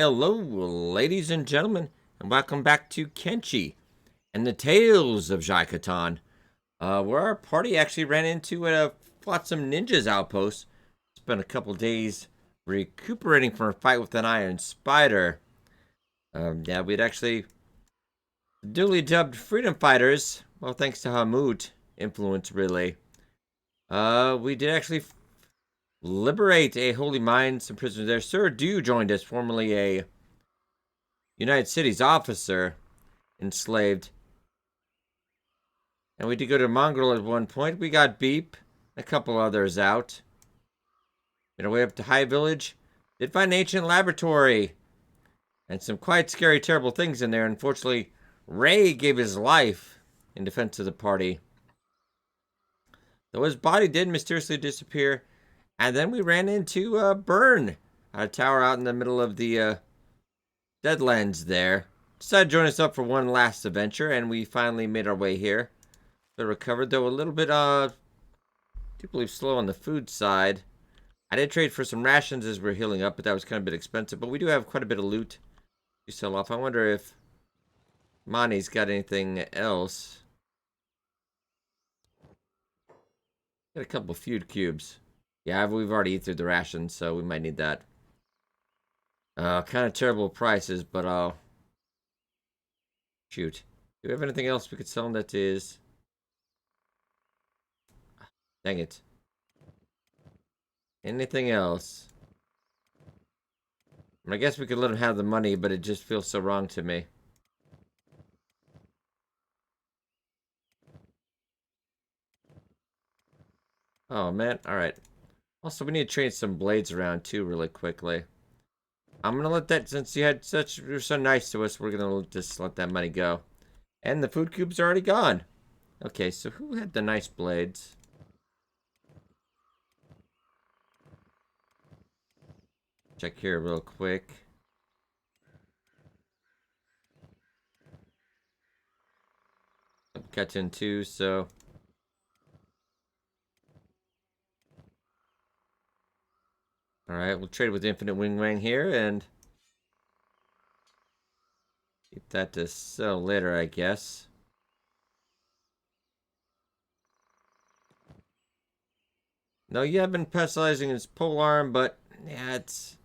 Hello, ladies and gentlemen, and welcome back to Kenshi and the Tales of Kattan, where our party actually ran into a Flotsam Ninjas outpost. Spent a couple days recuperating from a fight with an iron spider. Yeah, we'd actually duly dubbed freedom fighters, well, thanks to Hamut influence, really. We did actually liberate a holy mind, some prisoners there. Sir Dew joined us, formerly a United Cities officer, enslaved. And we did go to Mongrel at one point. We got Beep, a couple others out. Made our way up to High Village. Did find an ancient laboratory. And some quite scary, terrible things in there. Unfortunately, Ray gave his life in defense of the party. Though his body did mysteriously disappear. And then we ran into Burn, a tower out in the middle of the Deadlands there. Decided to join us up for one last adventure, and we finally made our way here. They recovered, though a little bit, I do believe slow on the food side. I did trade for some rations as we are healing up, but that was kind of a bit expensive. But we do have quite a bit of loot to sell off. I wonder if Mani's got anything else. Got a couple feud cubes. Yeah, we've already eaten through the rations, so we might need that. Kind of terrible prices, but shoot. Do we have anything else we could sell that is... Dang it. Anything else? I guess we could let him have the money, but it just feels so wrong to me. Oh, man. Alright. Also, we need to trade some blades around, too, really quickly. I'm gonna let that, since you were so nice to us, we're gonna just let that money go. And the food cubes are already gone. Okay, so who had the nice blades? Check here real quick. Kattan too, so... Alright, we'll trade with Infinite Wing Wang here, and... keep that to sell later, I guess. No, you have been pestilizing his polearm, but... yeah, it's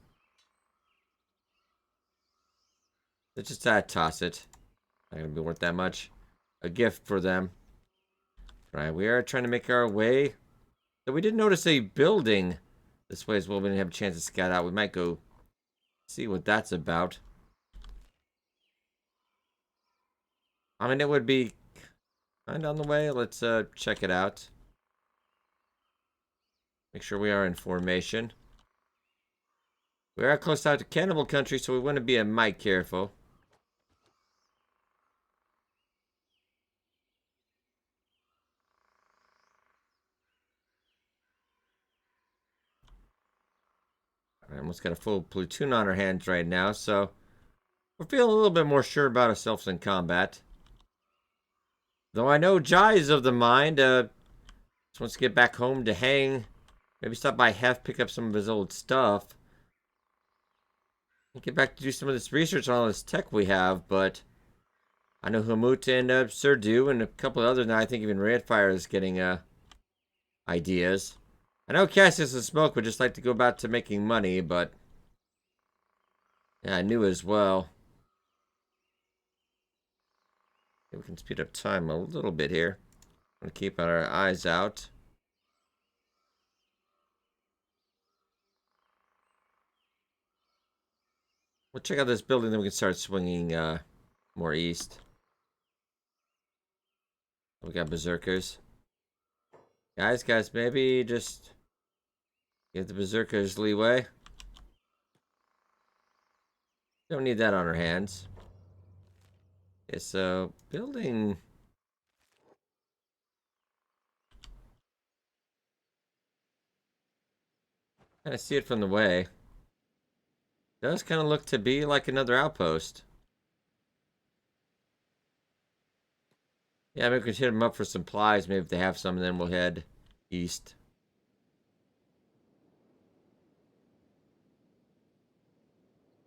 just toss it. Not gonna be worth that much. A gift for them. Right, we are trying to make our way. So we did notice a building this way as well. We didn't have a chance to scout out. We might go see what that's about. I mean, it would be kind of on the way. Let's check it out. Make sure we are in formation. We are close out to cannibal country, so we want to be a mite careful. I almost got a full platoon on our hands right now, so we're feeling a little bit more sure about ourselves in combat. Though I know Jai is of the mind, just wants to get back home to hang. Maybe stop by Hef, pick up some of his old stuff. And get back to do some of this research on all this tech we have, but... I know Hamut and Sir Dew and a couple of others now. I think even Redfire is getting ideas. I know Cassius and Smoke would just like to go back to making money, but... yeah, I knew as well. Maybe we can speed up time a little bit here. I'm gonna keep our eyes out. We'll check out this building, then we can start swinging more east. We got berserkers. Guys, maybe just give the berserkers leeway. Don't need that on our hands. Okay, so building... kind of see it from the way. Does kind of look to be like another outpost. Yeah, maybe we could hit them up for supplies. Maybe if they have some, and then we'll head east.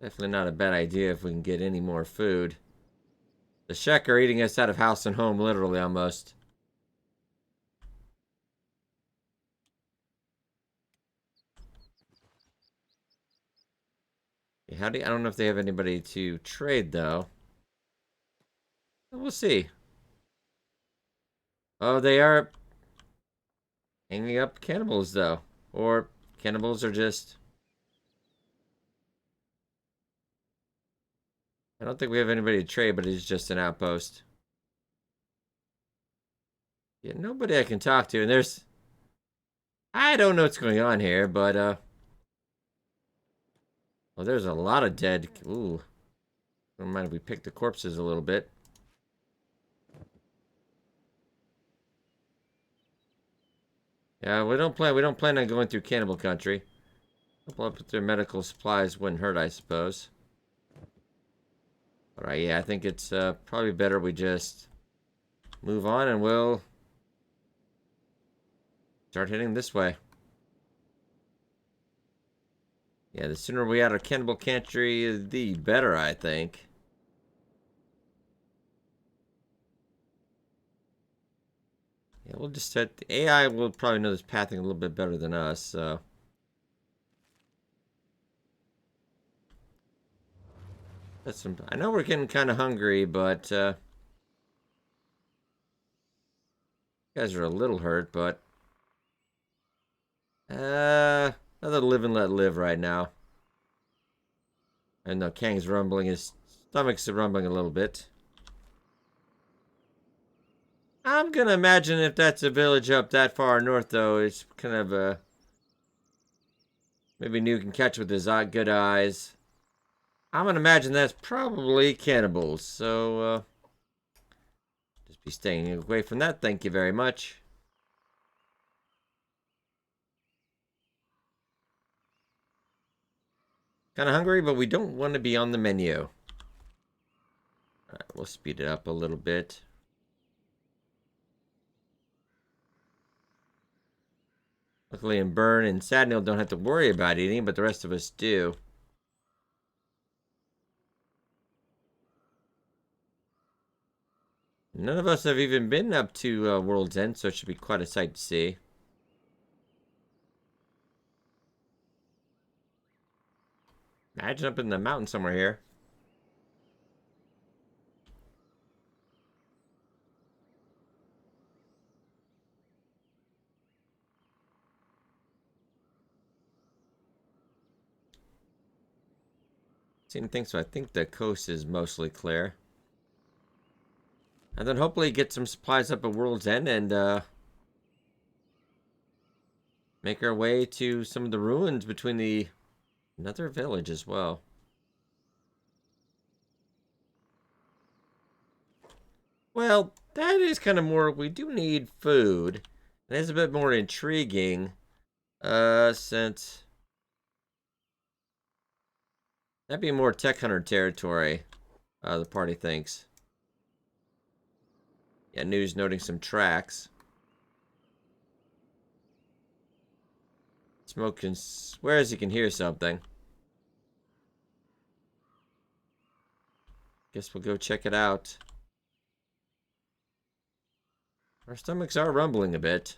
Definitely not a bad idea if we can get any more food. The Shek are eating us out of house and home, literally, almost. I don't know if they have anybody to trade, though. We'll see. Oh, they are hanging up cannibals, though. Or cannibals are just... I don't think we have anybody to trade, but it's just an outpost. Yeah, nobody I can talk to. And there's... I don't know what's going on here, but, well, there's a lot of dead... Ooh. Don't mind if we pick the corpses a little bit. Yeah, we don't plan on going through cannibal country. Couple up with their medical supplies wouldn't hurt, I suppose. Alright, yeah, I think it's probably better we just move on and we'll start heading this way. Yeah, the sooner we out of cannibal country, the better, I think. Yeah, we'll just set... The AI will probably know this pathing a little bit better than us, so... That's some... I know we're getting kind of hungry, but, you guys are a little hurt, but... Another live and let live right now. I know Kang's rumbling, his stomach's rumbling a little bit. I'm gonna imagine if that's a village up that far north, though, it's kind of a... Maybe New can catch with his good eyes. I'm gonna imagine that's probably cannibals, so, just be staying away from that, thank you very much. Kinda hungry, but we don't want to be on the menu. Alright, we'll speed it up a little bit. Luckily, in Burn and Sadnil don't have to worry about eating, but the rest of us do. None of us have even been up to World's End, so it should be quite a sight to see. Imagine up in the mountain somewhere here. See anything, so I think the coast is mostly clear. And then hopefully get some supplies up at World's End and make our way to some of the ruins between the... Another village as well. Well, that is kind of more... We do need food. That is a bit more intriguing. Since... That'd be more tech hunter territory, the party thinks. Yeah, news noting some tracks. Smoke can swears he can hear something. Guess we'll go check it out. Our stomachs are rumbling a bit.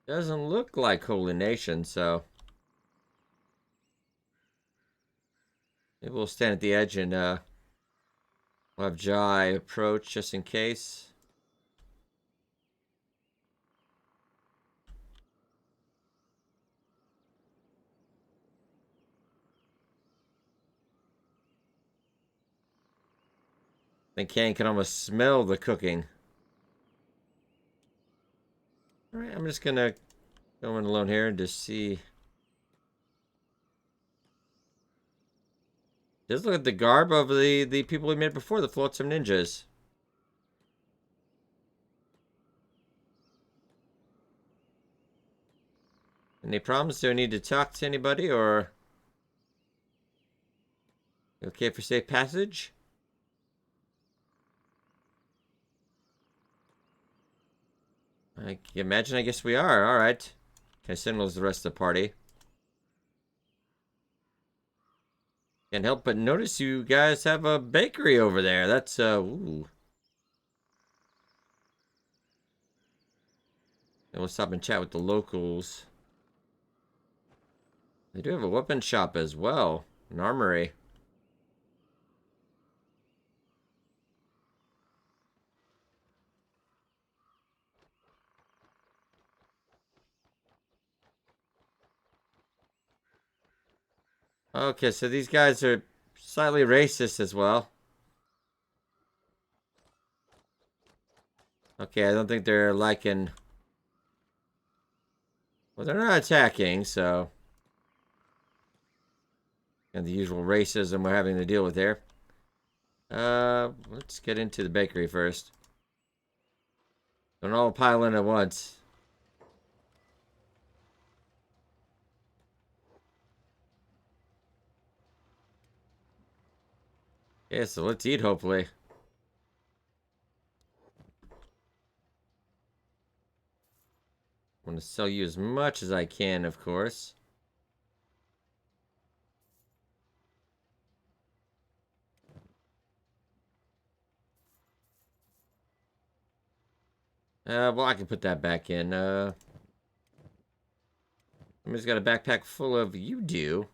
Doesn't look like Holy Nation, so... Maybe we'll stand at the edge and, we'll have Jai approach just in case. I think Kang can almost smell the cooking. Alright, I'm just gonna go in alone here and just see... Just look at the garb of the people we met before, the Flotsam Ninjas. Any problems? Do I need to talk to anybody, or... Okay for safe passage? I can imagine, I guess we are. Alright. Okay, signals the rest of the party. Can't help but notice you guys have a bakery over there. That's, ooh. And we'll stop and chat with the locals. They do have a weapon shop as well. An armory. Okay, so these guys are slightly racist as well. Okay, I don't think they're liking... Well, they're not attacking, so... And the usual racism we're having to deal with there. Let's get into the bakery first. Don't all pile in at once. Yeah, so let's eat, hopefully. I want to sell you as much as I can, of course. Well, I can put that back in. Somebody's got a backpack full of you do.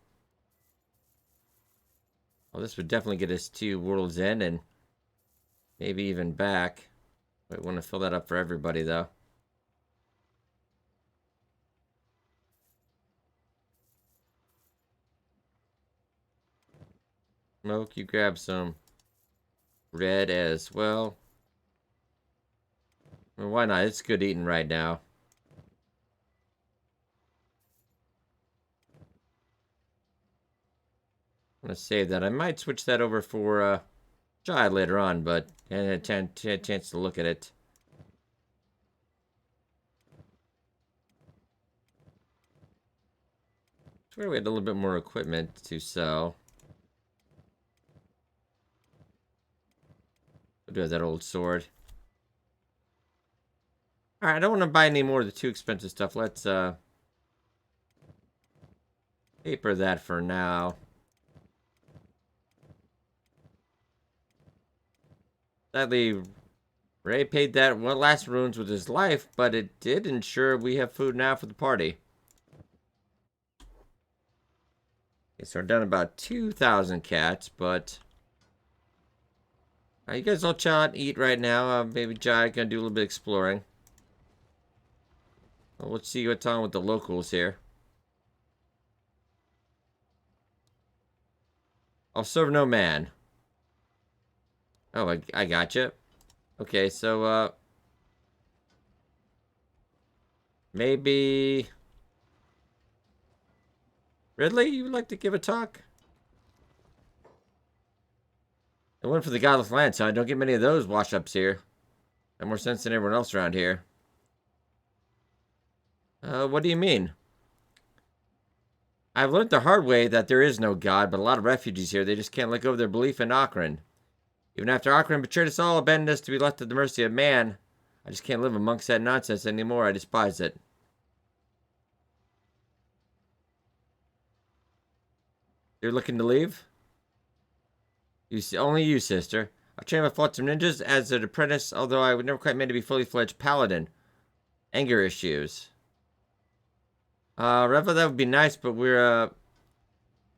Well, this would definitely get us to World's End and maybe even back. I want to fill that up for everybody, though. Smoke, you grab some bread as well. Well, why not? It's good eating right now. I'm going to save that. I might switch that over for Jai later on, but I had a chance to look at it. I swear we had a little bit more equipment to sell. I do have that old sword. Alright, I don't want to buy any more of the too expensive stuff. Let's paper that for now. Sadly, Ray paid that one last runes with his life, but it did ensure we have food now for the party. Okay, so we're down about 2,000 cats, but... you guys all chill out and eat right now. Maybe Jai gonna do a little bit of exploring. Well, let's see what's on with the locals here. I'll serve no man. Oh, I gotcha. Okay, so, maybe... Ridley, you would like to give a talk? I went for the Godless Land, so I don't get many of those wash-ups here. Have more sense than everyone else around here. What do you mean? I've learned the hard way that there is no God, but a lot of refugees here, they just can't let go of their belief in Akron. Even after Akron betrayed us all, abandoned us to be left at the mercy of man, I just can't live amongst that nonsense anymore. I despise it. You're looking to leave? Only you, sister. I trained with Flotsam Ninjas as an apprentice, although I was never quite meant to be fully fledged paladin. Anger issues. Reva, that would be nice, but we're,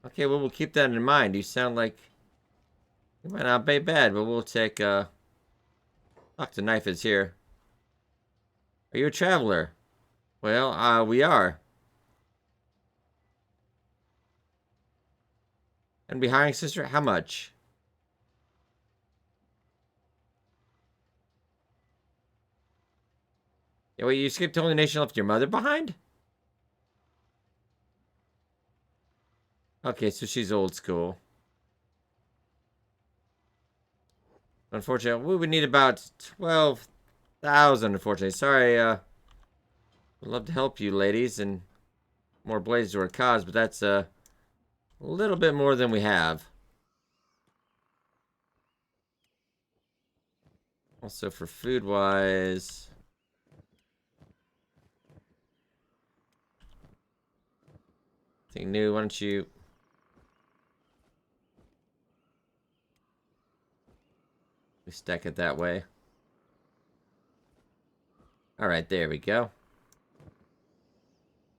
okay, well, we'll keep that in mind. You sound like you might not be bad, but we'll take, Dr. Knife is here. Are you a traveler? Well, we are. And be hiring, sister? How much? Yeah, wait, you skipped telling the nation left your mother behind? Okay, so she's old school. Unfortunately, we would need about 12,000, unfortunately. Sorry, I'd love to help you, ladies, and more blades to our cause, but that's a little bit more than we have. Also for food-wise... Anything new? Why don't you... We stack it that way. Alright, there we go.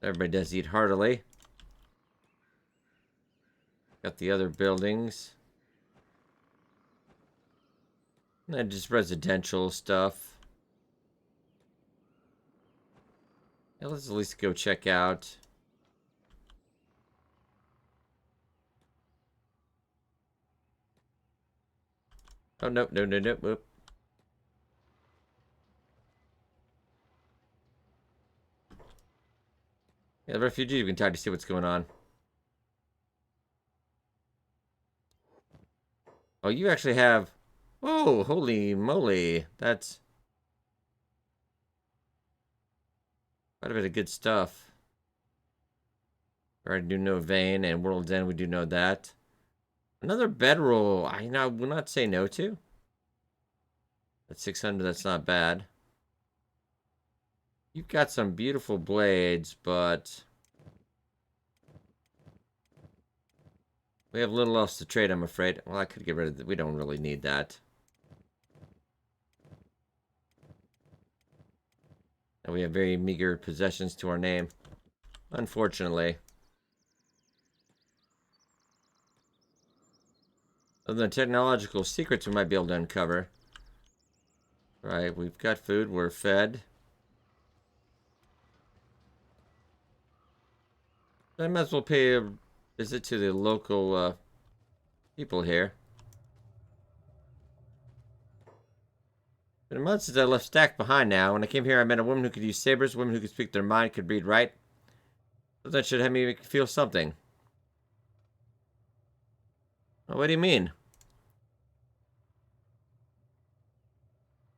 Everybody does eat heartily. Got the other buildings. And just residential stuff. Yeah, let's at least go check out. Oh, nope, no, no, no, nope. Yeah, the refugee, you can try to see what's going on. Oh, you actually have... Whoa, holy moly. That's... quite a bit of good stuff. Already do know Vein and World's End, we do know that. Another bedroll, I will not say no to. That's 600, that's not bad. You've got some beautiful blades, but... we have little else to trade, I'm afraid. Well, I could get rid of it. We don't really need that. And we have very meager possessions to our name. Unfortunately. Other than technological secrets we might be able to uncover. Right, we've got food, we're fed. I might as well pay a visit to the local people here. Been a month since I left Stack behind now. When I came here, I met a woman who could use sabers, a woman who could speak their mind, could read right. So that should have me feel something. Oh, what do you mean?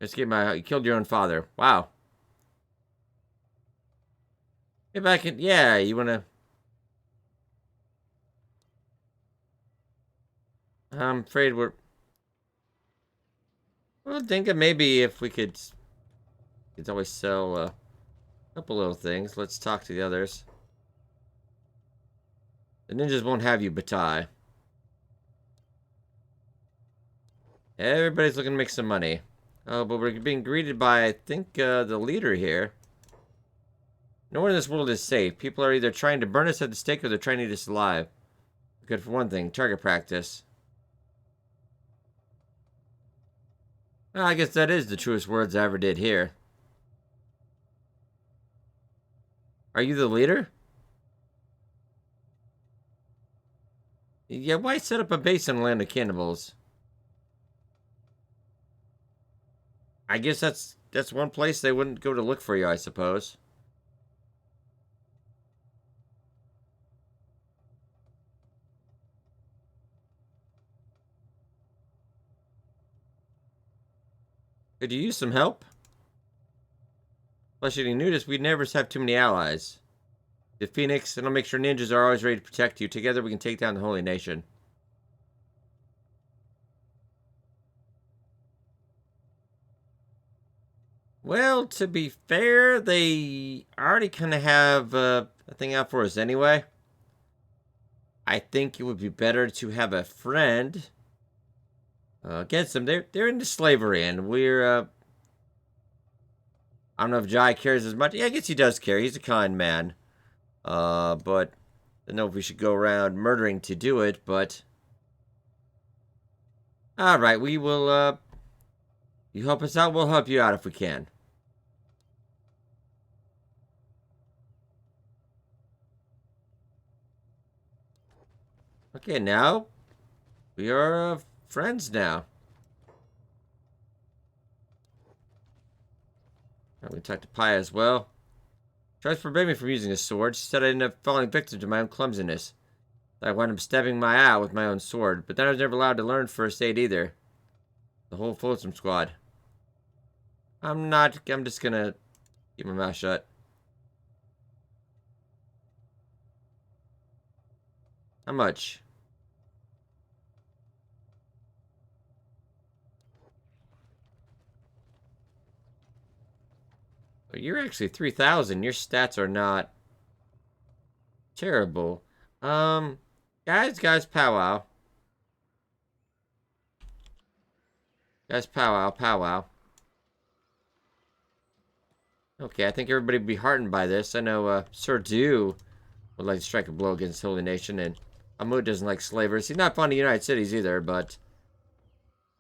You killed your own father. Wow. If I could, yeah, you wanna... I'm afraid we're... well, think of maybe if we could... It's always sell a couple little things. Let's talk to the others. The ninjas won't have you, Batai. Everybody's looking to make some money. Oh, but we're being greeted by, I think, the leader here. Nowhere in this world is safe. People are either trying to burn us at the stake or they're trying to eat us alive. Good for one thing, target practice. Well, I guess that is the truest words I ever did hear. Are you the leader? Yeah, why set up a base in the land of cannibals? I guess that's one place they wouldn't go to look for you, I suppose. Could you use some help? Plus, you notice we never have too many allies. The Phoenix, and I'll make sure ninjas are always ready to protect you. Together we can take down the Holy Nation. Well, to be fair, they already kind of have a thing out for us anyway. I think it would be better to have a friend against them. They're into slavery, and we're... I don't know if Jai cares as much. Yeah, I guess he does care. He's a kind man. But I don't know if we should go around murdering to do it, but... alright, we will, you help us out, we'll help you out if we can. Okay, now we are friends now. I'm gonna talk to Paya as well. Tries to forbid me from using a sword. She said I ended up falling victim to my own clumsiness. I wound up stabbing my eye with my own sword, but then I was never allowed to learn first aid either. The whole Flotsam squad. I'm just gonna keep my mouth shut. How much? You're actually 3,000. Your stats are not terrible. Guys, powwow. Guys, powwow, powwow. Okay, I think everybody would be heartened by this. I know, Sir Dew would like to strike a blow against Holy Nation, and Amud doesn't like slavers. He's not fond of United Cities either, but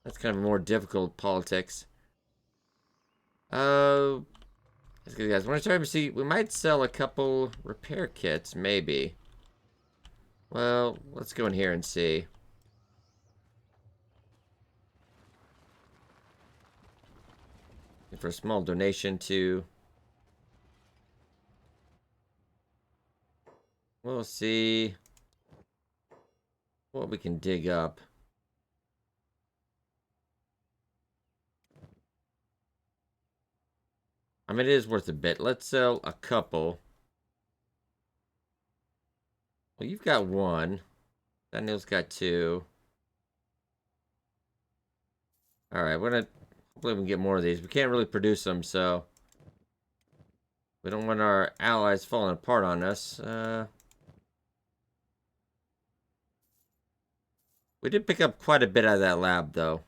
that's kind of more difficult politics. Let's go, guys. Want to try to see? We might sell a couple repair kits, maybe. Well, let's go in here and see. For a small donation to... We'll see what we can dig up. I mean, it is worth a bit. Let's sell a couple. Well, you've got one. Daniel's got two. Alright, we're gonna... Hopefully we can get more of these. We can't really produce them, so... We don't want our allies falling apart on us. We did pick up quite a bit out of that lab, though.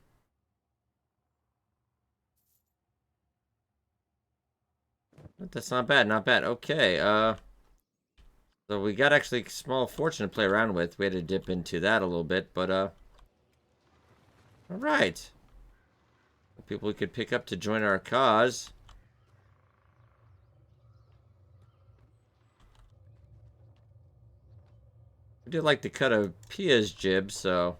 But that's not bad, not bad. Okay, so we got actually a small fortune to play around with. We had to dip into that a little bit, but, alright. People we could pick up to join our cause. We did like the cut of Pia's jib, so...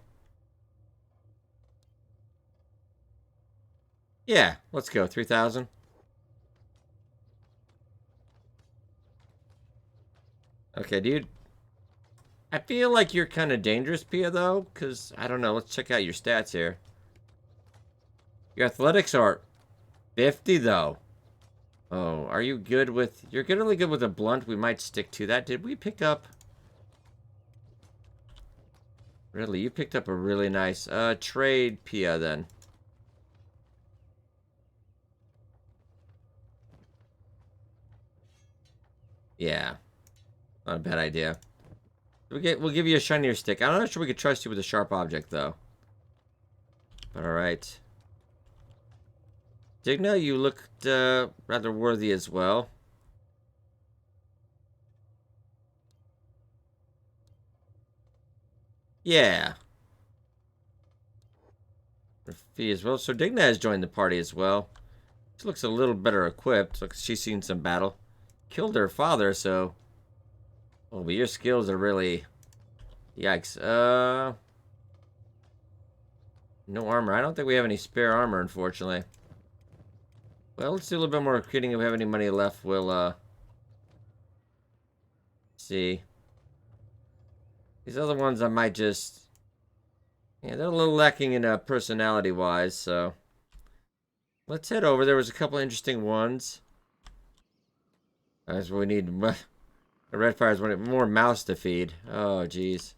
Yeah, let's go. 3,000. Okay, dude. I feel like you're kind of dangerous, Pia, though, because, I don't know, let's check out your stats here. Your athletics are 50, though. Oh, are you good with... You're really good with a blunt. We might stick to that. Did we pick up... Really, you picked up a really nice... trade Pia, then. Yeah. Not a bad idea. We'll give you a shinier stick. I'm not sure we could trust you with a sharp object, though. But alright. Digna, you looked rather worthy as well. Yeah. Rafie as well. So Digna has joined the party as well. She looks a little better equipped. Looks she's seen some battle. Killed her father, so... Oh, but your skills are really... Yikes. No armor. I don't think we have any spare armor, unfortunately. Well, let's do a little bit more recruiting. If we have any money left, we'll, see. These other ones I might just... Yeah, they're a little lacking in, personality-wise, so... Let's head over. There was a couple interesting ones. That's what we need. The Red Fire's wanting more mouths to feed. Oh, jeez.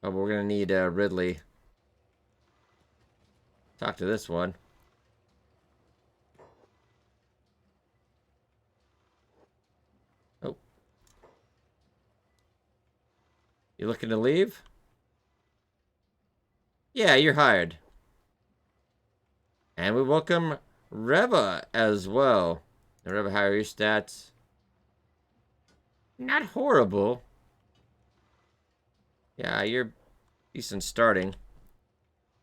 Oh, but we're gonna need, Ridley. Talk to this one. Oh. You looking to leave? Yeah, you're hired. And we welcome Reva as well. Reva, how are your stats? Not horrible. Yeah, you're decent starting.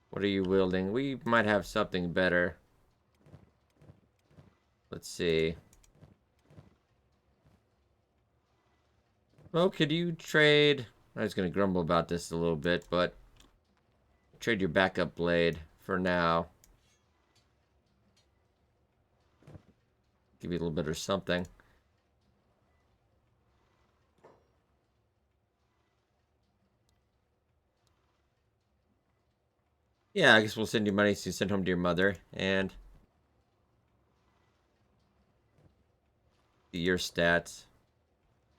What are you wielding? We might have something better. Let's see. Well, could you trade... I was going to grumble about this a little bit, but... Trade your backup blade for now. Give you a little bit or something. Yeah, I guess we'll send you money so you send home to your mother. And... your stats.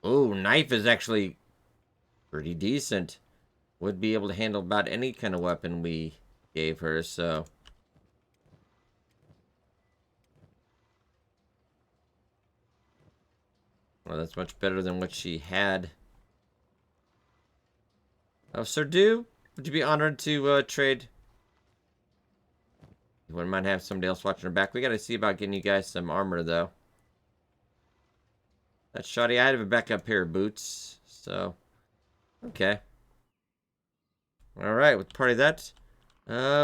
Oh, knife is actually pretty decent. Would be able to handle about any kind of weapon we gave her, so... Well, that's much better than what she had. Oh, Sir Do, would you be honored to trade? You wouldn't mind having somebody else watching her back. We gotta see about getting you guys some armor, though. That's shoddy. I have a backup pair of boots, so... Okay. Alright, with part of that,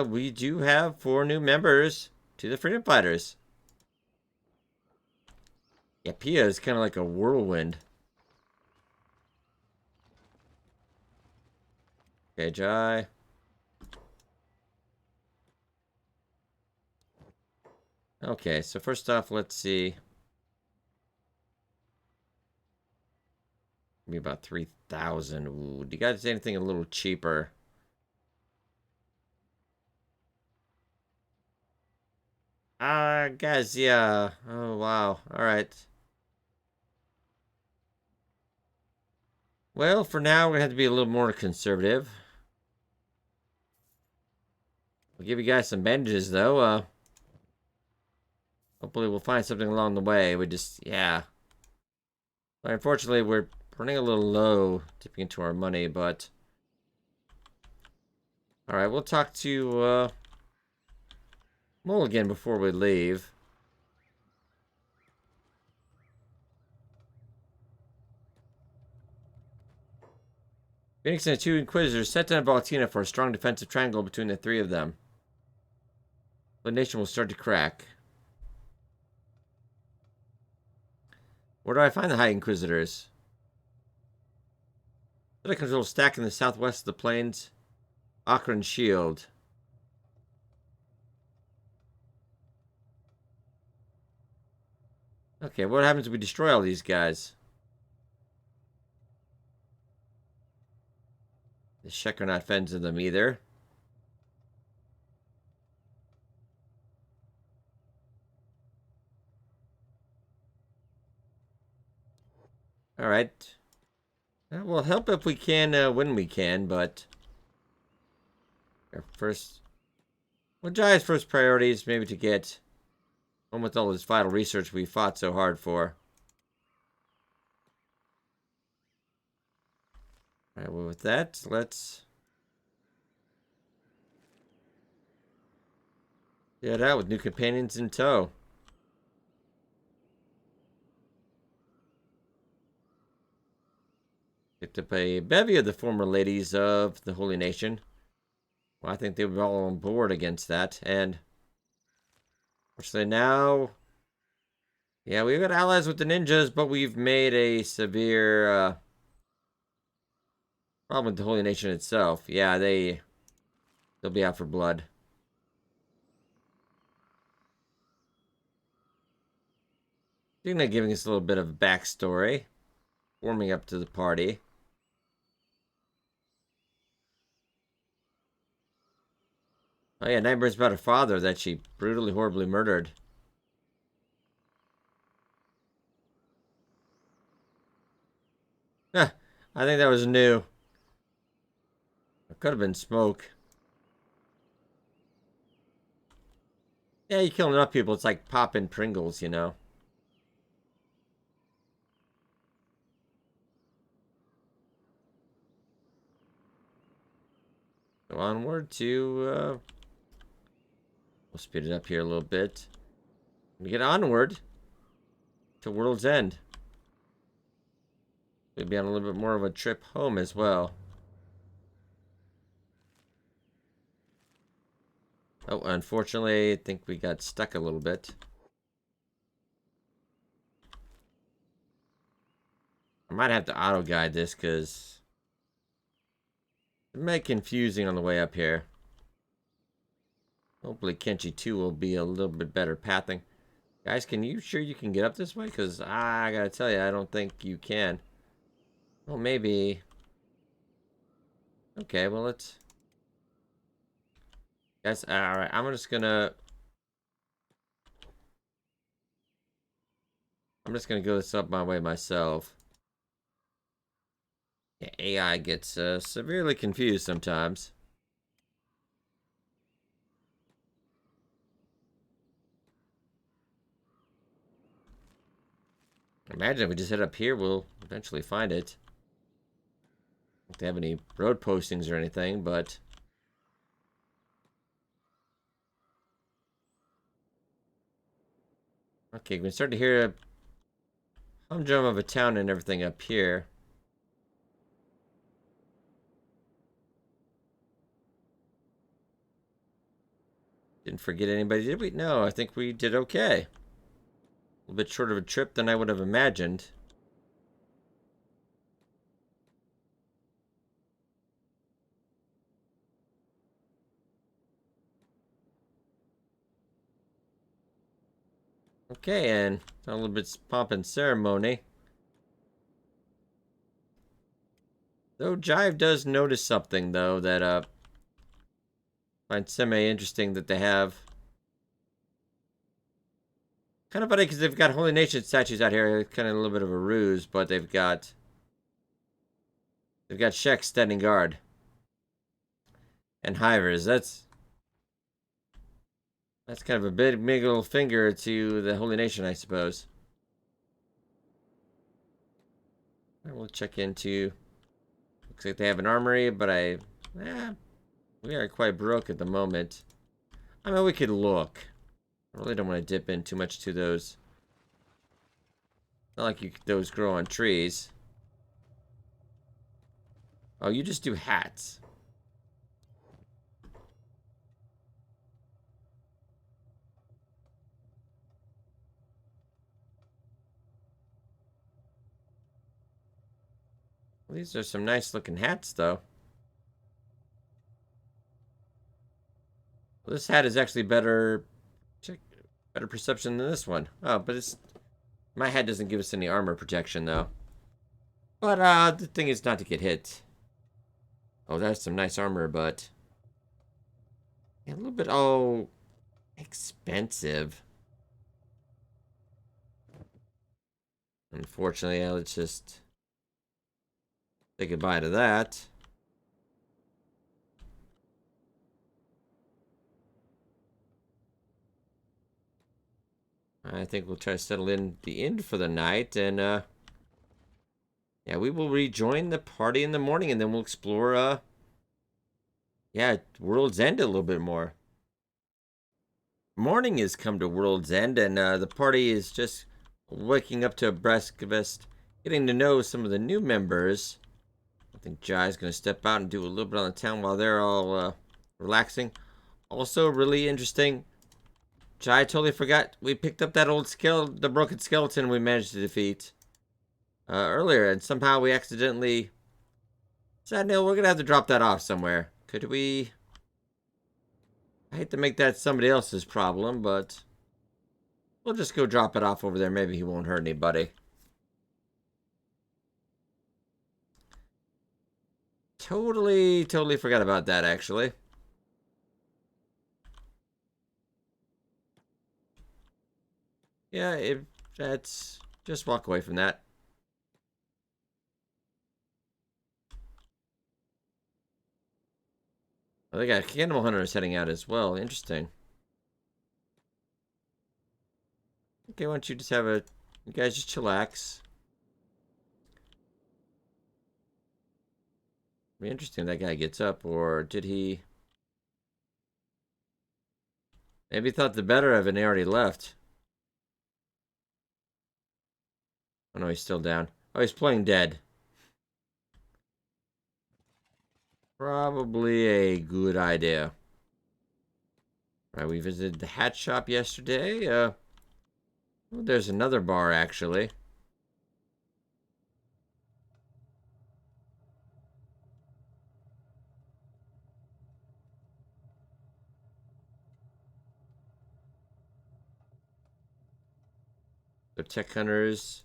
we do have 4 new members to the Freedom Fighters. Yeah, Pia is kind of like a whirlwind. Okay, Jai. Okay, so first off, let's see. Maybe about 3,000. Ooh, do you guys see anything a little cheaper? Guys, yeah. Oh, wow. Alright. Well, for now, we have to be a little more conservative. We'll give you guys some bandages, though. Hopefully we'll find something along the way. We just, yeah. But unfortunately, we're running a little low, dipping into our money, but... Alright, we'll talk to, Mulligan before we leave. Phoenix and the 2 Inquisitors set down Valentina for a strong defensive triangle between the 3 of them. The nation will start to crack. Where do I find the High Inquisitors? Set a control stack in the southwest of the plains. Akron Shield. Okay, what happens if we destroy all these guys? The Shek are not fans of them either. Alright. We'll help if we can, when we can, but... Our first... Well, Jai's first priority is maybe to get on with all this vital research we fought so hard for. Alright, well, with that, let's... get out with new companions in tow. Picked up a bevy of the former ladies of the Holy Nation. Well, I think they were all on board against that, and... Fortunately now... Yeah, we've got allies with the ninjas, but we've made a severe, problem with the Holy Nation itself. Yeah, they'll be out for blood. I think they're giving us a little bit of backstory. Warming up to the party. Oh yeah, nightmares about her father that she brutally, horribly murdered. Huh, I think that was new. It could have been smoke. Yeah, you kill enough people, it's like popping Pringles, you know. Go onward to, we'll speed it up here a little bit. We get onward to World's End. We'll be on a little bit more of a trip home as well. Oh, unfortunately, I think we got stuck a little bit. I might have to auto-guide this, because it might be confusing on the way up here. Hopefully Kenshi 2 will be a little bit better pathing. Guys, can you sure you can get up this way? Because I gotta tell you, I don't think you can. Well, maybe. Okay, well, let's... Guys, alright, I'm just gonna go this up my way myself. Yeah, AI gets severely confused sometimes. Imagine if we just head up here, we'll eventually find it. Don't have any road postings or anything, but... Okay, we can start to hear a humdrum of a town and everything up here. Didn't forget anybody, did we? No, I think we did okay. A little bit short of a trip than I would have imagined. Okay, and a little bit pomp and ceremony. Though Jive does notice something, though, that I find semi-interesting that they have. Kind of funny because they've got Holy Nation statues out here. Kind of a little bit of a ruse, but they've got Shek standing guard. And Hivers. That's kind of a big middle finger to the Holy Nation, I suppose. I will check into... Looks like they have an armory, but we are quite broke at the moment. I mean, we could look. I really don't want to dip in too much to those. Not like those grow on trees. Oh, you just do hats. Well, these are some nice looking hats, though. Well, this hat is actually better perception than this one. Oh, but my hat doesn't give us any armor protection, though. But the thing is not to get hit. Oh, that's some nice armor, but yeah, a little bit expensive. Unfortunately, yeah, let's just say goodbye to that. I think we'll try to settle in the inn for the night, and yeah, we will rejoin the party in the morning, and then we'll explore yeah, World's End a little bit more. Morning has come to World's End, and the party is just waking up to a breakfast, getting to know some of the new members. I think Jai's going to step out and do a little bit on the town while they're all relaxing. Also, really interesting, Jai totally forgot we picked up that the broken skeleton we managed to defeat earlier, and somehow we accidentally said, no, we're going to have to drop that off somewhere. Could we... I hate to make that somebody else's problem, but we'll just go drop it off over there. Maybe he won't hurt anybody. Totally forgot about that, actually. Yeah, that's... Just walk away from that. Oh, they got Cannibal Hunters heading out as well. Interesting. Okay, why don't you just have a... You guys just chillax. Be interesting if that guy gets up, or did he... Maybe he thought the better of it and he already left. Oh no, he's still down. Oh, he's playing dead. Probably a good idea. Right, we visited the hat shop yesterday. Oh, there's another bar, actually. The tech hunters.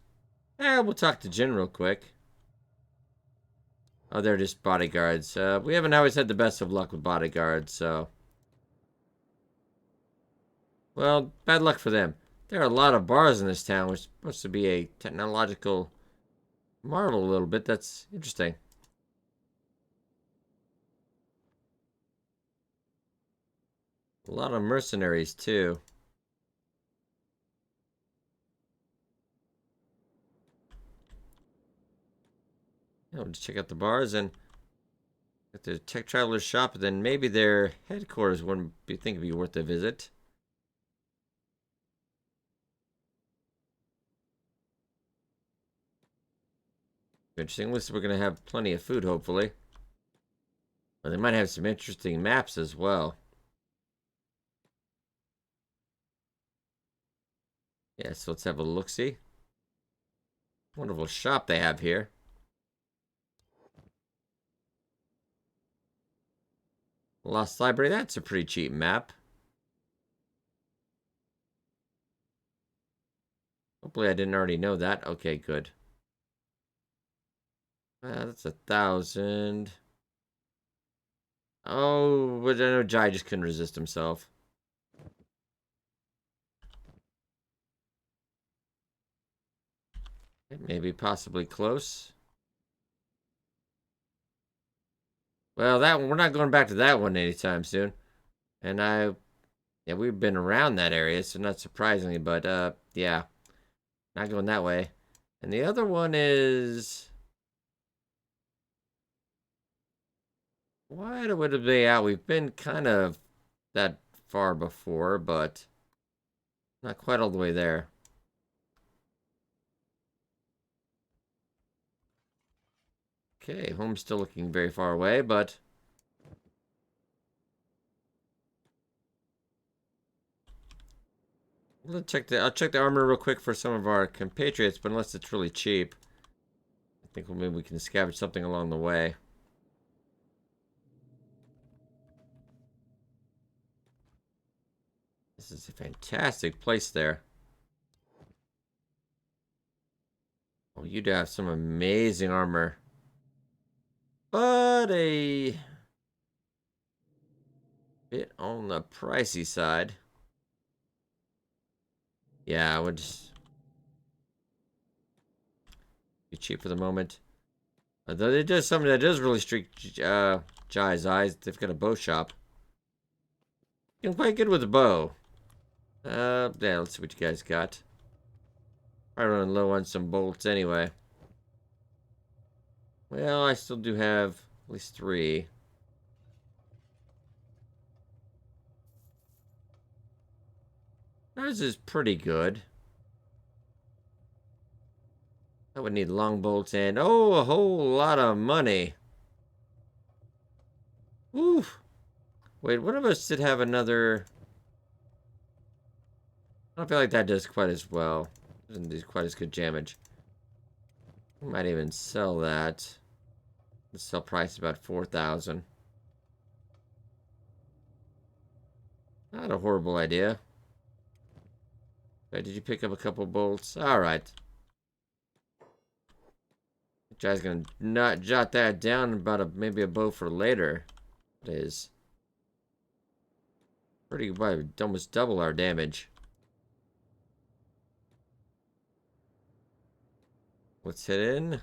We'll talk to Jin real quick. Oh, they're just bodyguards. We haven't always had the best of luck with bodyguards, so... Well, bad luck for them. There are a lot of bars in this town, which is supposed to be a technological marvel a little bit. That's interesting. A lot of mercenaries, too. Yeah, we'll just check out the bars and at the Tech Traveler's shop, then maybe their headquarters wouldn't be think it'd be worth a visit. Interesting. At least we're gonna have plenty of food, hopefully. But they might have some interesting maps as well. Yeah, so let's have a look-see. Wonderful shop they have here. Lost Library, that's a pretty cheap map. Hopefully I didn't already know that. Okay, good. That's 1,000. Oh, but I know Jai just couldn't resist himself. Maybe possibly close. Well, that one, we're not going back to that one anytime soon. And yeah, we've been around that area, so not surprisingly, but yeah, not going that way. And the other one is why would it be out? We've been kind of that far before, but not quite all the way there. Okay, home's still looking very far away, but I'll check the armor real quick for some of our compatriots, but unless it's really cheap, I think maybe we can scavenge something along the way. This is a fantastic place there. Oh, you do have some amazing armor. But a bit on the pricey side. Yeah, I would just be cheap for the moment. Although it does something that does really streak Jai's eyes. They've got a bow shop. Doing quite good with the bow. Yeah, let's see what you guys got. Probably running low on some bolts anyway. Well, I still do have at least 3. Ours is pretty good. I would need long bolts and, oh, a whole lot of money. Oof. Wait, one of us did have another. I don't feel like that does quite as well. Doesn't do quite as good damage. We might even sell that. The sell price is about 4,000. Not a horrible idea. Okay, did you pick up a couple bolts? Alright. Guy's gonna not jot that down about maybe a bow for later. It is pretty good. Almost double our damage. Let's hit in.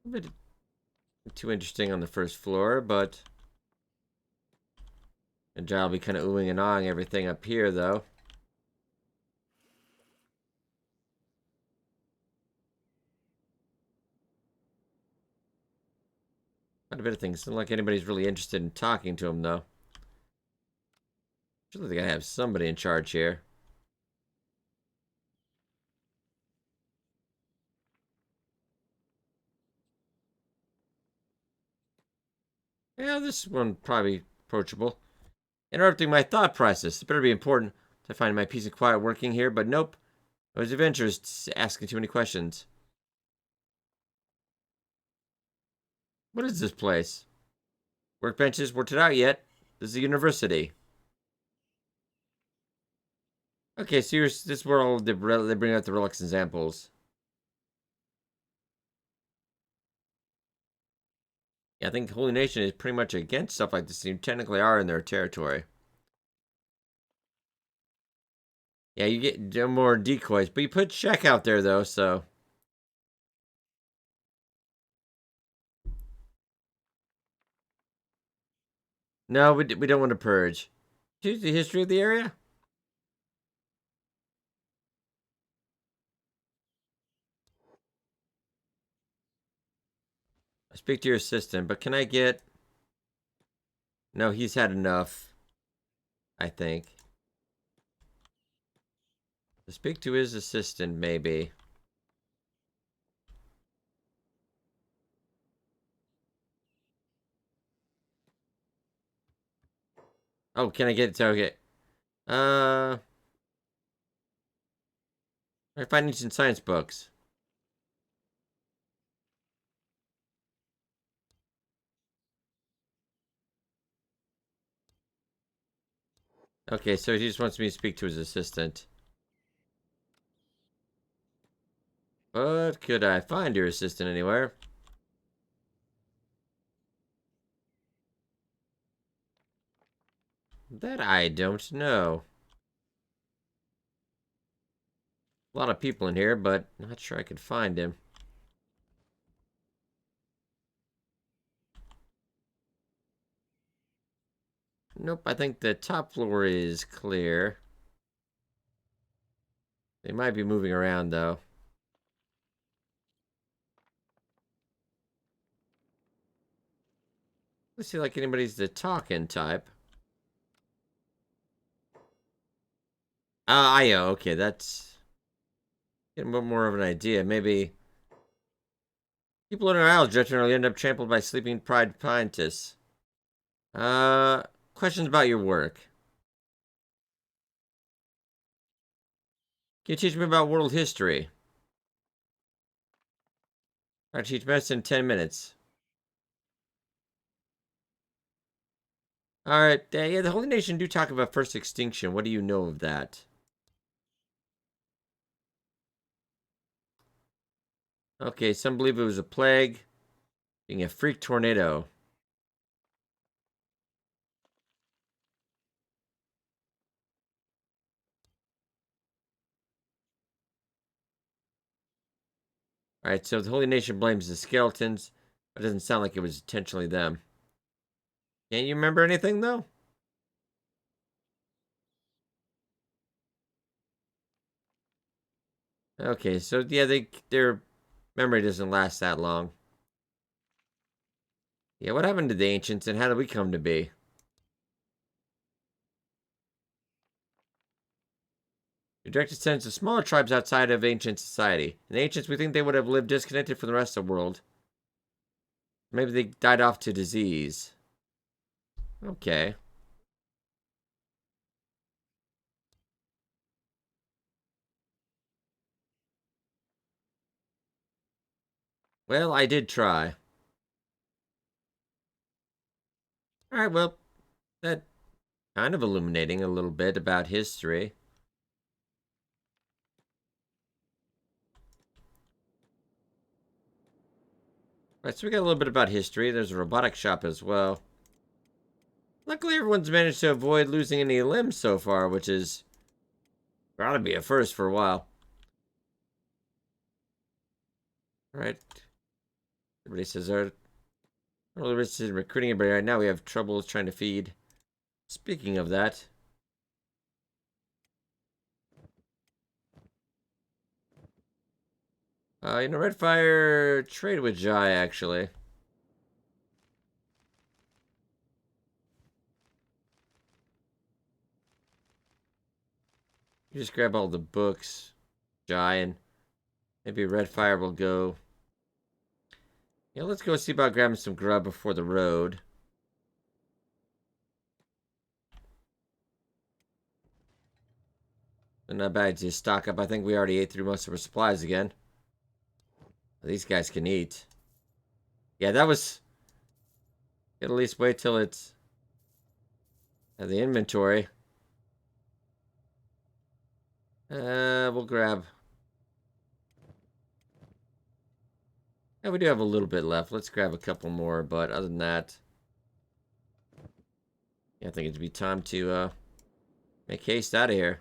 A bit too interesting on the first floor, but and I'll be kind of oohing and ahhing everything up here, though. Quite a bit of things. Doesn't look like anybody's really interested in talking to him, though. Surely they gotta have somebody in charge here. Yeah, this one probably approachable. Interrupting my thought process. It better be important to find my peace and quiet working here, but nope. I was adventurous asking too many questions. What is this place? Workbenches weren't out yet. This is a university. Okay, so this is where all they bring out the relics and samples. Yeah, I think Holy Nation is pretty much against stuff like this. You technically are in their territory. Yeah, you get more decoys, but you put check out there though, so. No, we don't want to purge. Choose the history of the area. Speak to your assistant, but can I get... No, he's had enough, I think. Speak to his assistant, maybe. Oh, can I get it to... Okay. I find ancient science books. Okay, so he just wants me to speak to his assistant. But could I find your assistant anywhere? That I don't know. A lot of people in here, but not sure I could find him. Nope, I think the top floor is clear. They might be moving around, though. Let's see, like anybody's the talking type. Io, okay, that's getting a bit more of an idea. Maybe people in our isles generally end up trampled by sleeping pride scientists. Uh, Questions about your work. Can you teach me about world history? I teach medicine in 10 minutes. Alright, yeah, the Holy Nation do talk about first extinction. What do you know of that? Okay, some believe it was a plague, being a freak tornado. Alright, so the Holy Nation blames the skeletons, but it doesn't sound like it was intentionally them. Can't you remember anything, though? Okay, so yeah, their memory doesn't last that long. Yeah, what happened to the ancients, and how did we come to be? Your direct descendants of smaller tribes outside of ancient society. In the ancients, we think they would have lived disconnected from the rest of the world. Maybe they died off to disease. Okay. Well, I did try. Alright, well, that kind of illuminating a little bit about history. Right, so we got a little bit about history. There's a robotic shop as well. Luckily, everyone's managed to avoid losing any limbs so far, which is gotta be a first for a while. Alright. Everybody says they're really interested in recruiting everybody right now. We have troubles trying to feed. Speaking of that, Redfire trade with Jai, actually. You just grab all the books, Jai, and maybe Redfire will go. Yeah, let's go see about grabbing some grub before the road. And not bad to stock up. I think we already ate through most of our supplies again. These guys can eat. Yeah, that was... At least wait till it's... At the inventory. We'll grab... Yeah, we do have a little bit left. Let's grab a couple more, but other than that... Yeah, I think it'd be time to, make haste out of here.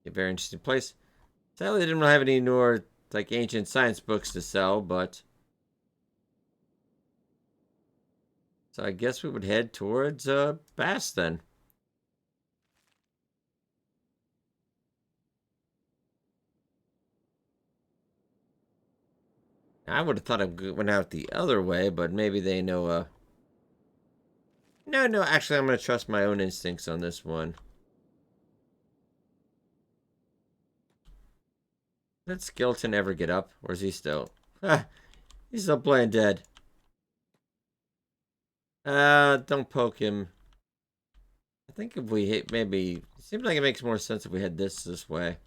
A very interesting place. Sadly, they didn't really have any more, like, ancient science books to sell, but... So I guess we would head towards, Bass, then. I would have thought it went out the other way, but maybe they know, No, actually, I'm going to trust my own instincts on this one. Did Skeleton ever get up? Or is he still? He's still playing dead. Don't poke him. I think if we hit, maybe... It seems like it makes more sense if we head this way.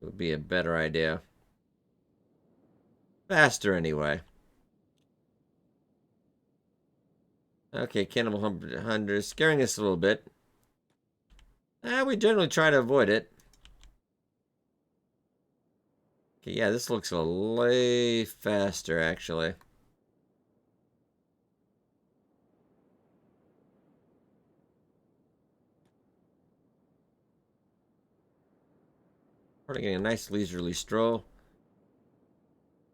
It would be a better idea. Faster, anyway. Okay, Cannibal Hunter is scaring us a little bit. We generally try to avoid it. Okay, yeah, this looks a way faster, actually. We're getting a nice leisurely stroll.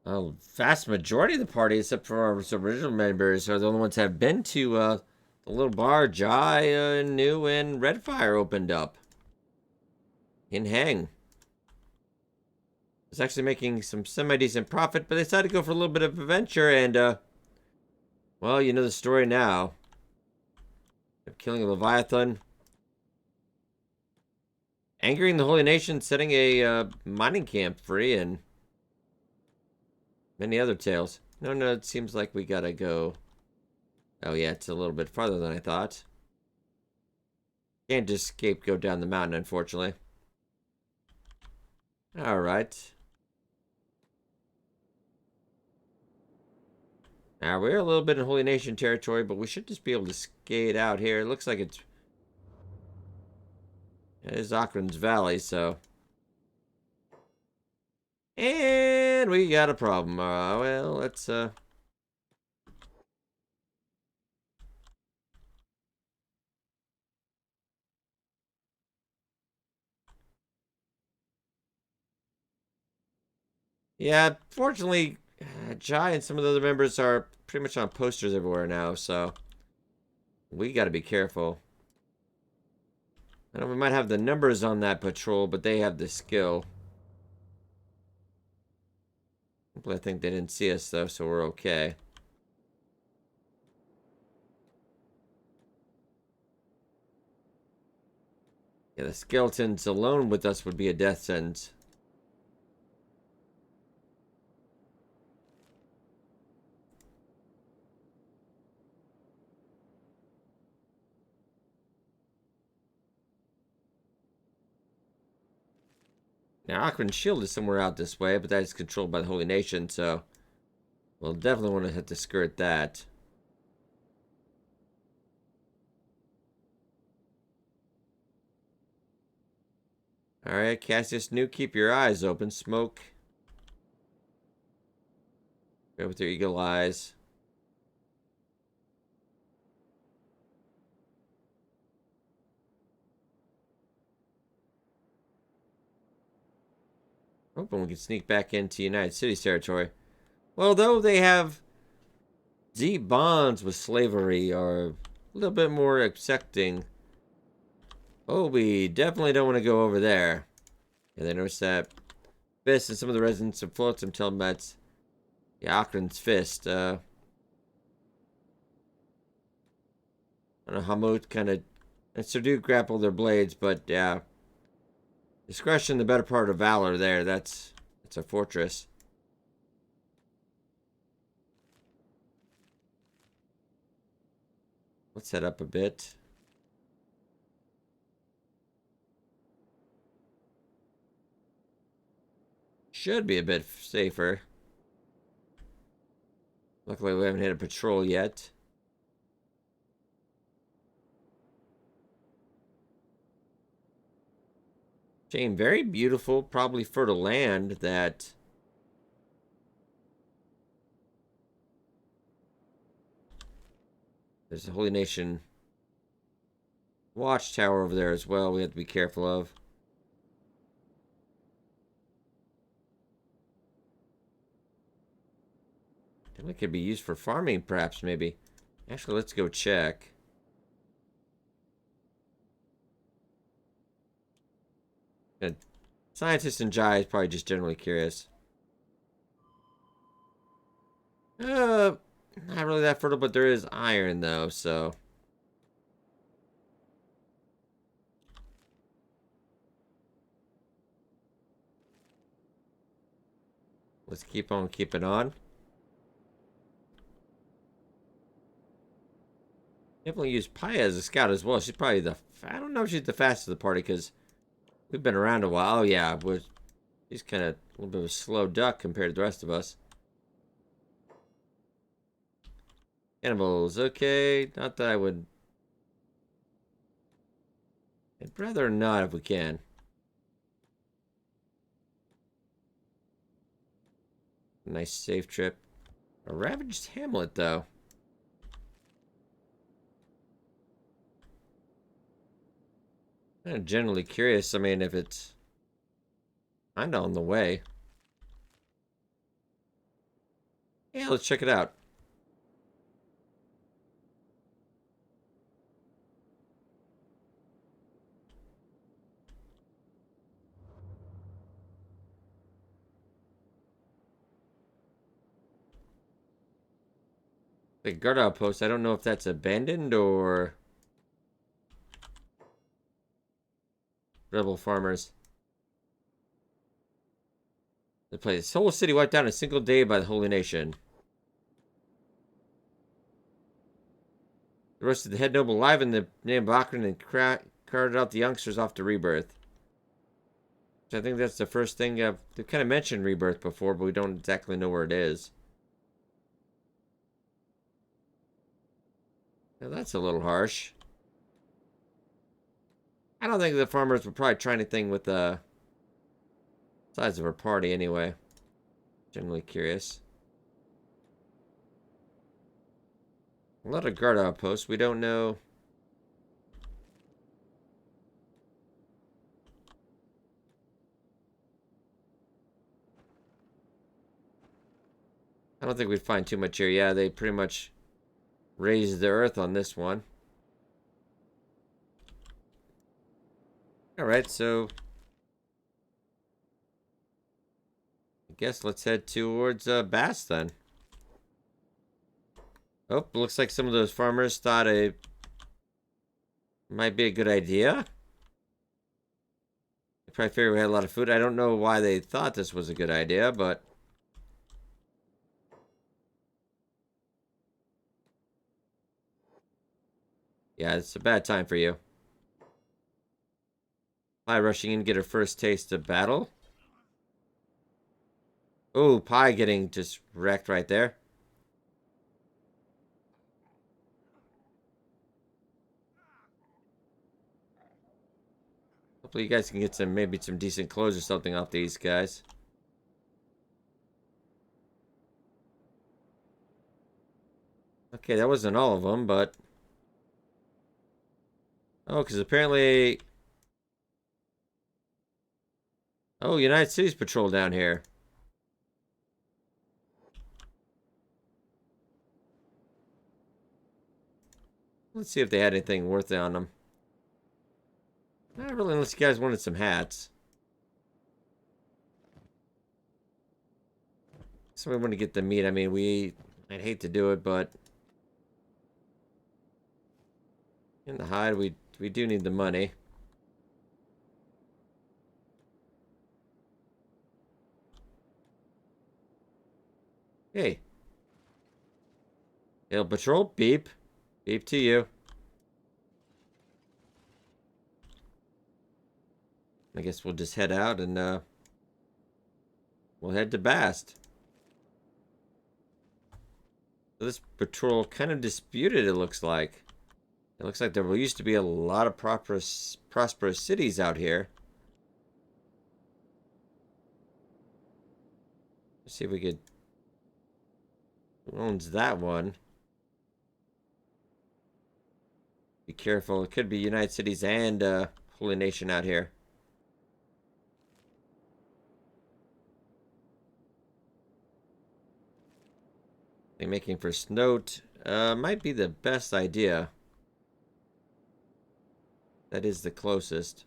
A vast majority of the party, except for our original members, are the only ones that have been to the little bar Jai, New, and Redfire opened up. In Hang. It's actually making some semi-decent profit, but they decided to go for a little bit of adventure, and, well, you know the story now. Of killing a Leviathan. Angering the Holy Nation, setting a mining camp free, and many other tales. No, it seems like we gotta go. Oh yeah, it's a little bit farther than I thought. Can't just go down the mountain, unfortunately. Alright. Now, we're a little bit in Holy Nation territory, but we should just be able to skate out here. It looks like it is Akron's Valley, so... And we got a problem. Well, let's, Yeah, fortunately, Jai and some of the other members are pretty much on posters everywhere now, so... We gotta be careful. I know we might have the numbers on that patrol, but they have the skill. I think they didn't see us, though, so we're okay. Yeah, the skeletons alone with us would be a death sentence. Now, Akron's shield is somewhere out this way, but that is controlled by the Holy Nation, so... We'll definitely want to have to skirt that. Alright, Cassius New, keep your eyes open. Smoke. Go with your eagle eyes. Hoping we can sneak back into United States territory. Well, though they have deep bonds with slavery, are a little bit more accepting. Oh, we definitely don't want to go over there. Yeah, they noticed that Fist and some of the residents of Flotsam tell them that's the Akron's Fist. I don't know how most kind of... And so do grapple their blades, but yeah. Discretion, the better part of valor there. That's a fortress. Let's head up a bit. Should be a bit safer. Luckily, we haven't hit a patrol yet. Shame, very beautiful, probably fertile land that... There's a Holy Nation watchtower over there as well we have to be careful of. It could be used for farming, perhaps, maybe. Actually, let's go check. Gonna Scientist and Jai is probably just generally curious. Not really that fertile, but there is iron, though, so... Let's keep on keeping on. Definitely use Paya as a scout as well. She's probably the... I don't know if she's the fastest of the party, because we've been around a while. Oh, yeah, she's kind of a little bit of a slow duck compared to the rest of us. Cannibals, okay. Not that I would... I'd rather not if we can. Nice safe trip. A ravaged hamlet, though. I'm generally curious. I mean, if it's kind of on the way. Yeah, let's check it out. The guard outpost, I don't know if that's abandoned or... Rebel farmers. The place. Whole city wiped out in a single day by the Holy Nation. The rest of the head noble alive in the name of Akron and carted out the youngsters off to Rebirth. Which I think that's the first thing. They've kind of mentioned Rebirth before, but we don't exactly know where it is. Now that's a little harsh. I don't think the farmers would probably try anything with the size of our party anyway. Generally curious. A lot of guard outposts. We don't know. I don't think we'd find too much here. Yeah, they pretty much raised the earth on this one. Alright, so I guess let's head towards Bass then. Oh, looks like some of those farmers thought it might be a good idea. They probably figured we had a lot of food. I don't know why they thought this was a good idea, but... Yeah, it's a bad time for you. Pie rushing in to get her first taste of battle. Oh, Pie getting just wrecked right there. Hopefully you guys can get maybe some decent clothes or something off these guys. Okay, that wasn't all of them, but... Oh, because apparently... Oh, United States Patrol down here. Let's see if they had anything worth it on them. Not really, unless you guys wanted some hats. So we want to get the meat. I mean, I'd hate to do it, but... In the hide, we do need the money. Hey. Hill Patrol, beep. Beep to you. I guess we'll just head out and we'll head to Bast. So this patrol kind of disputed, it looks like. It looks like there used to be a lot of prosperous cities out here. Let's see if we could... Who owns that one? Be careful. It could be United Cities and Holy Nation out here. They're making for Snoat. Might be the best idea. That is the closest.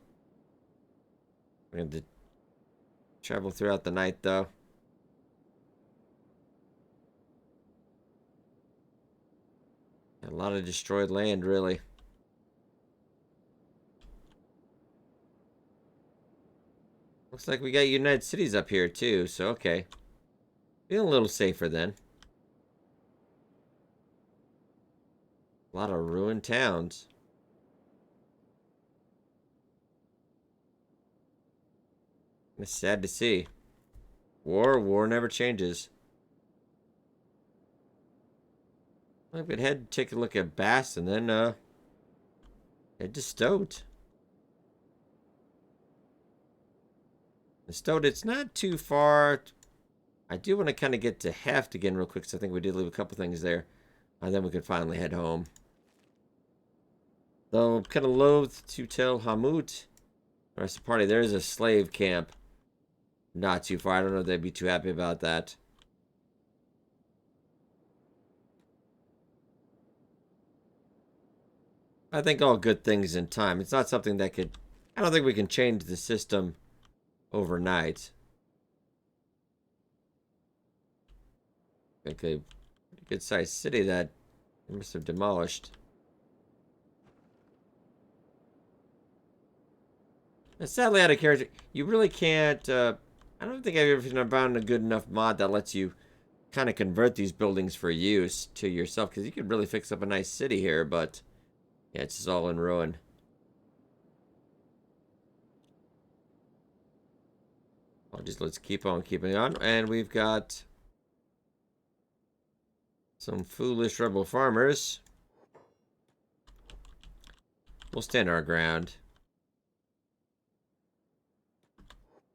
We're going to Travel throughout the night, though. A lot of destroyed land, really. Looks like we got United Cities up here, too, so okay. Feeling a little safer then. A lot of ruined towns. It's sad to see. War never changes. I could head take a look at Bass and then head to Stoat. The Stoat, it's not too far. I do want to kind of get to Heft again real quick, because I think we did leave a couple things there. And then we could finally head home. Though I'm kind of loath to tell Hamut, the rest of the party, there is a slave camp not too far. I don't know if they'd be too happy about that. I think all good things in time. It's not something that could... I don't think we can change the system overnight. Like a pretty good sized city that they must have demolished. And sadly, out of character, you really can't... I don't think I've ever found a good enough mod that lets you kind of convert these buildings for use to yourself, because you could really fix up a nice city here, but yeah, it's just all in ruin. Let's keep on keeping on. And we've got some foolish rebel farmers. We'll stand our ground.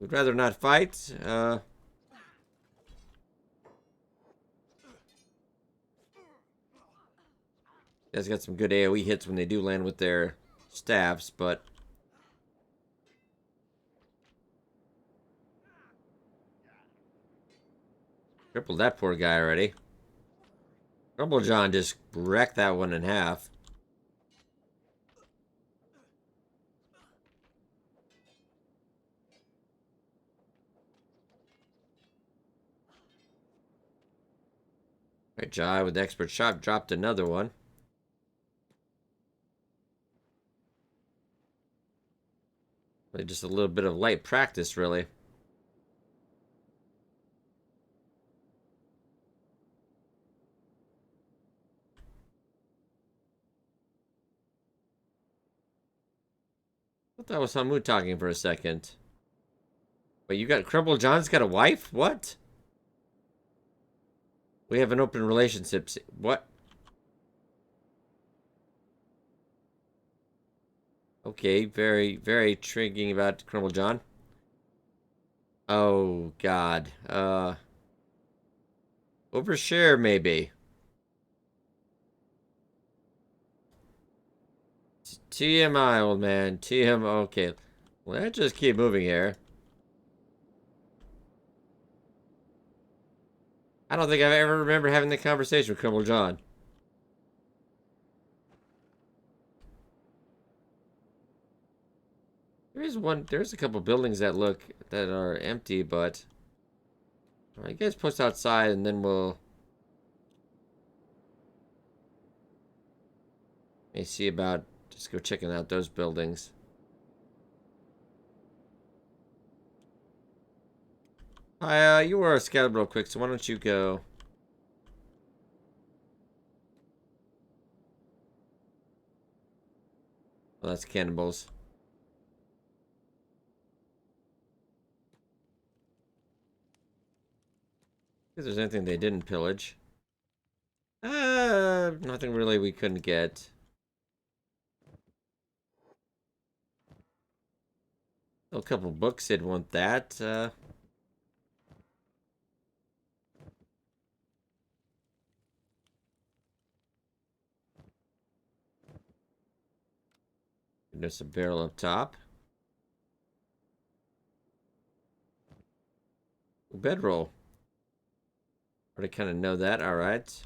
We'd rather not fight. Guys got some good AoE hits when they do land with their staffs, but crippled that poor guy already. Trouble John just wrecked that one in half. Right, Jai with the expert shot dropped another one. Just a little bit of light practice, really. I thought that was Hamu talking for a second. Wait, you got Crumble John's got a wife? What? We have an open relationship. What? Okay, very, very intriguing about Crumble John. Oh, God. Overshare, maybe. TMI, old man. TM. Okay. Let's just keep moving here. I don't think I've ever remember having the conversation with Crumble John. There's a couple buildings that are empty, but I guess post outside and then we'll may see about just go checking out those buildings. Hi, you were scouted real quick, so why don't you go? Oh, that's cannibals. If there's anything they didn't pillage. Nothing really we couldn't get. A couple books did want that. There's a barrel up top. Bedroll. Already kind of know that. All right.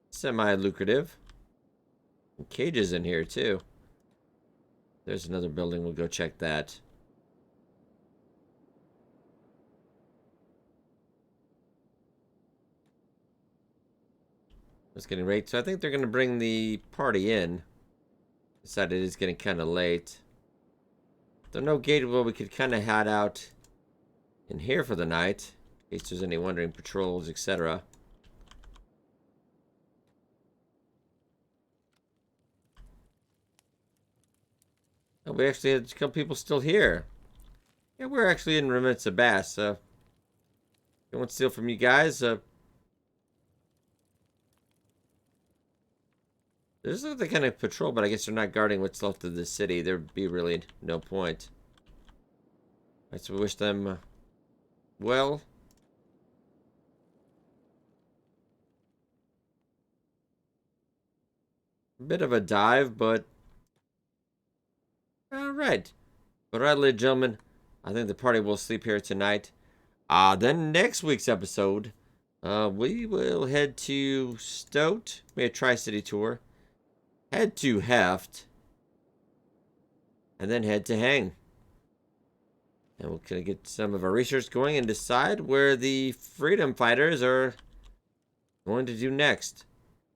Semi-lucrative. Cages in here, too. There's another building. We'll go check that. It's getting late, so I think they're going to bring the party in. Decided it is getting kind of late. There's no gate where we could kind of hide out in here for the night, in case there's any wandering patrols, etc. Oh, we actually had a couple people still here. Yeah, we're actually in Remnants of Bass, so I won't steal from you guys. There's the kind of patrol, but I guess they're not guarding what's left of the city. There'd be really no point. Alright, so we wish them well. A bit of a dive, but alright. But alright, ladies and gentlemen, I think the party will sleep here tonight. Then next week's episode, we will head to Stoat, maybe a Tri-City tour, head to Heft, and then head to Hang. And we'll kind of get some of our research going and decide where the freedom fighters are going to do next.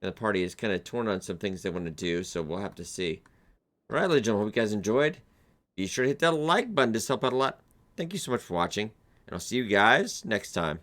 And the party is kind of torn on some things they want to do, so we'll have to see. All right, ladies and gentlemen, hope you guys enjoyed. Be sure to hit that like button to help out a lot. Thank you so much for watching, and I'll see you guys next time.